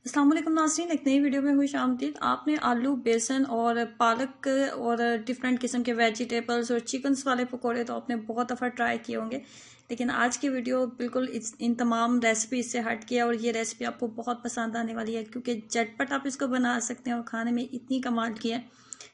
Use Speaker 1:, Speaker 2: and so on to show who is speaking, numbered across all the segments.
Speaker 1: अस्सलाम वालेकुम नाज़रीन, एक नई वीडियो में खुश आमदीद। आपने आलू, बेसन और पालक और डिफरेंट किस्म के वेजिटेबल्स और चिकन्स वाले पकोड़े तो आपने बहुत दफ़ा ट्राई किए होंगे, लेकिन आज की वीडियो बिल्कुल इन तमाम रेसिपी से हट के और ये रेसिपी आपको बहुत पसंद आने वाली है, क्योंकि झटपट आप इसको बना सकते हैं और खाने में इतनी कमाल की है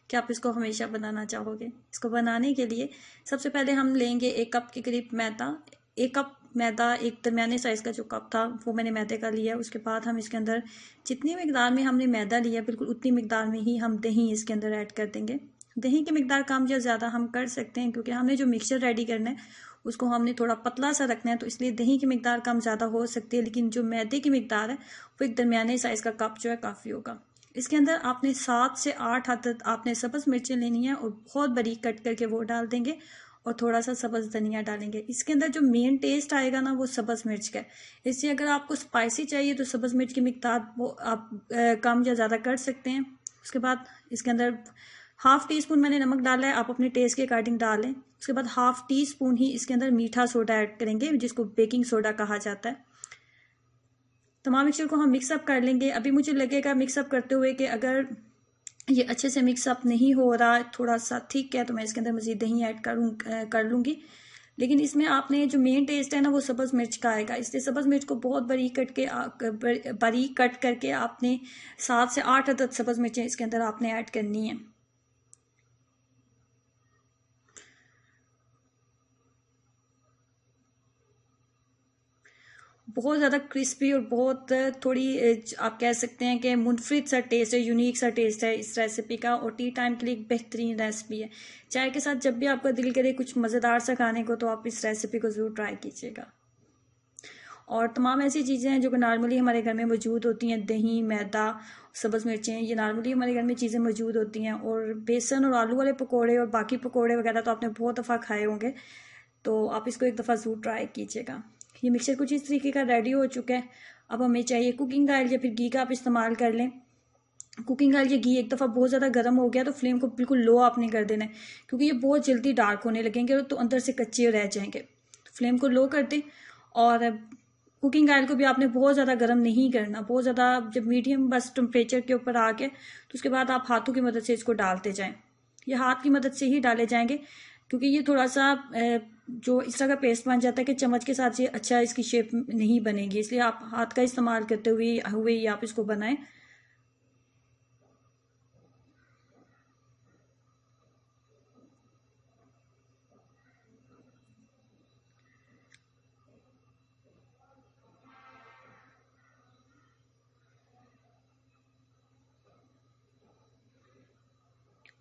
Speaker 1: कि आप इसको हमेशा बनाना चाहोगे। इसको बनाने के लिए सबसे पहले हम लेंगे 1 कप के करीब मैदा। 1 कप मैदा, एक दरमियाने साइज़ का जो कप था वो मैंने मैदे का लिया। उसके बाद हम इसके अंदर जितनी मिकदार में हमने मैदा लिया बिल्कुल उतनी मिकदार में ही हम दही इसके अंदर ऐड कर देंगे। दही की मिकदार कम या ज़्यादा हम कर सकते हैं, क्योंकि हमने जो मिक्सचर रेडी करना है उसको हमने थोड़ा पतला सा रखना है, तो इसलिए दही की मिकदार कम ज़्यादा हो सकती है, लेकिन जो मैदे की मिकदार है वो एक दरमियाने साइज़ का कप जो है काफ़ी होगा। इसके अंदर आपने 7 से 8 अदद आपने सब्ज़ मिर्चें लेनी है और बहुत बारीक कट करके वो डाल देंगे और थोड़ा सा सब्ज़ धनिया डालेंगे। इसके अंदर जो मेन टेस्ट आएगा ना वो सब्ज़ मिर्च का है, इसलिए अगर आपको स्पाइसी चाहिए तो सब्ज़ मिर्च की मिकदार वो आप कम या ज़्यादा कर सकते हैं। उसके बाद इसके अंदर हाफ़ टी स्पून मैंने नमक डाला है, आप अपने टेस्ट के अकॉर्डिंग डालें। उसके बाद हाफ़ टी स्पून ही इसके अंदर मीठा सोडा ऐड करेंगे, जिसको बेकिंग सोडा कहा जाता है। तमाम मिक्सचर को हम मिक्सअप कर लेंगे। अभी मुझे लगेगा मिक्सअप करते हुए कि अगर ये अच्छे से मिक्सअप नहीं हो रहा, थोड़ा सा ठीक है, तो मैं इसके अंदर मज़ीद दही ऐड कर लूँगी। लेकिन इसमें आपने जो मेन टेस्ट है ना वो सब्ज़ मिर्च का आएगा, इसलिए सब्ज़ मिर्च को बहुत बारीक कट करके आपने 7 से 8 अदद सब्ज़ मिर्चें इसके अंदर आपने ऐड करनी है। बहुत ज़्यादा क्रिस्पी और बहुत थोड़ी आप कह सकते हैं कि मुनफरिद सा टेस्ट है, यूनिक सा टेस्ट है इस रेसिपी का, और टी टाइम के लिए एक बेहतरीन रेसिपी है। चाय के साथ जब भी आपका दिल करे कुछ मज़ेदार सा खाने को, तो आप इस रेसिपी को ज़रूर ट्राई कीजिएगा। और तमाम ऐसी चीज़ें हैं जो कि नॉर्मली हमारे घर में मौजूद होती हैं, दही, मैदा, सब्ज़ मिर्चें, ये नॉर्मली हमारे घर में चीज़ें मौजूद होती हैं। और बेसन और आलू वाले पकोड़े और बाकी पकोड़े वगैरह तो आपने बहुत दफ़ा खाए होंगे, तो आप इसको एक दफ़ा ज़रूर ट्राई कीजिएगा। ये मिक्सचर कुछ इस तरीके का रेडी हो चुका है। अब हमें चाहिए कुकिंग ऑयल या फिर घी का आप इस्तेमाल कर लें। कुकिंग ऑयल या घी एक दफ़ा बहुत ज़्यादा गर्म हो गया तो फ्लेम को बिल्कुल लो आपने कर देना है, क्योंकि ये बहुत जल्दी डार्क होने लगेंगे तो अंदर से कच्चे रह जाएंगे। फ्लेम को लो कर दें। और कुकिंग ऑयल को भी आपने बहुत ज़्यादा गर्म नहीं करना, बहुत ज़्यादा जब मीडियम बस टेम्परेचर के ऊपर आ गया तो उसके बाद आप हाथों की मदद से इसको डालते जाएं। ये हाथ की मदद से ही डाले जाएंगे, क्योंकि ये थोड़ा सा जो इस तरह का पेस्ट बन जाता है कि चम्मच के साथ ये अच्छा इसकी शेप नहीं बनेगी, इसलिए आप हाथ का इस्तेमाल करते हुए ही आप इसको बनाएं।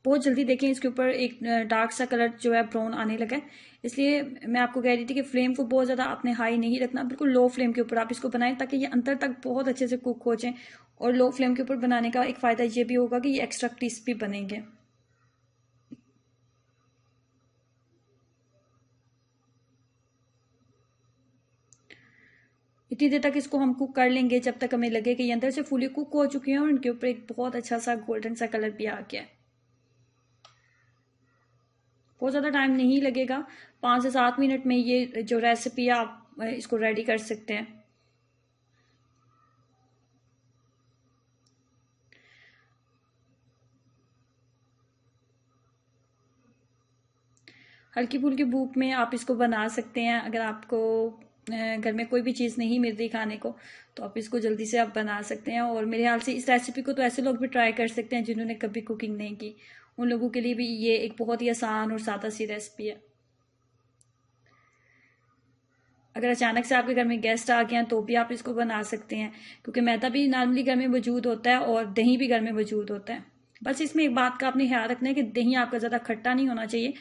Speaker 1: बहुत जल्दी देखें इसके ऊपर एक डार्क सा कलर जो है ब्राउन आने लगा है, इसलिए मैं आपको कह रही थी कि फ्लेम को बहुत ज़्यादा आपने हाई नहीं रखना, बिल्कुल लो फ्लेम के ऊपर आप इसको बनाएं ताकि ये अंदर तक बहुत अच्छे से कुक हो जाए। और लो फ्लेम के ऊपर बनाने का एक फ़ायदा ये भी होगा कि ये एक्स्ट्रा क्रिस्पी बनेंगे। इतनी देर तक इसको हम कुक कर लेंगे जब तक हमें लगे कि ये अंदर से फुली कुक हो चुके हैं और इनके ऊपर एक बहुत अच्छा सा गोल्डन सा कलर भी आ गया है। बहुत ज़्यादा टाइम नहीं लगेगा, 5 से 7 मिनट में ये जो रेसिपी है आप इसको रेडी कर सकते हैं। हल्की फुल्की भूख में आप इसको बना सकते हैं। अगर आपको घर में कोई भी चीज़ नहीं मिल रही खाने को, तो आप इसको जल्दी से आप बना सकते हैं। और मेरे ख्याल से इस रेसिपी को तो ऐसे लोग भी ट्राई कर सकते हैं जिन्होंने कभी कुकिंग नहीं की, उन लोगों के लिए भी ये एक बहुत ही आसान और सादा सी रेसिपी है। अगर अचानक से आपके घर में गेस्ट आ गए हैं तो भी आप इसको बना सकते हैं, क्योंकि मैदा भी नॉर्मली घर में मौजूद होता है और दही भी घर में मौजूद होता है। बस इसमें एक बात का आपने ख्याल रखना है कि दही आपका ज़्यादा खट्टा नहीं होना चाहिए,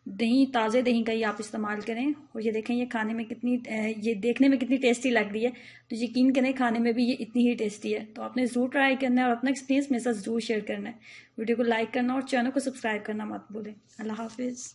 Speaker 1: दही ताज़े दही का ही आप इस्तेमाल करें। और ये देखें ये खाने में कितनी ये देखने में कितनी टेस्टी लग रही है, तो यकीन करें खाने में भी ये इतनी ही टेस्टी है। तो आपने ज़रूर ट्राई करना है और अपना एक्सपीरियंस मेरे साथ ज़रूर शेयर करना है। वीडियो को लाइक करना और चैनल को सब्सक्राइब करना मत भूलें। अल्लाह हाफिज़।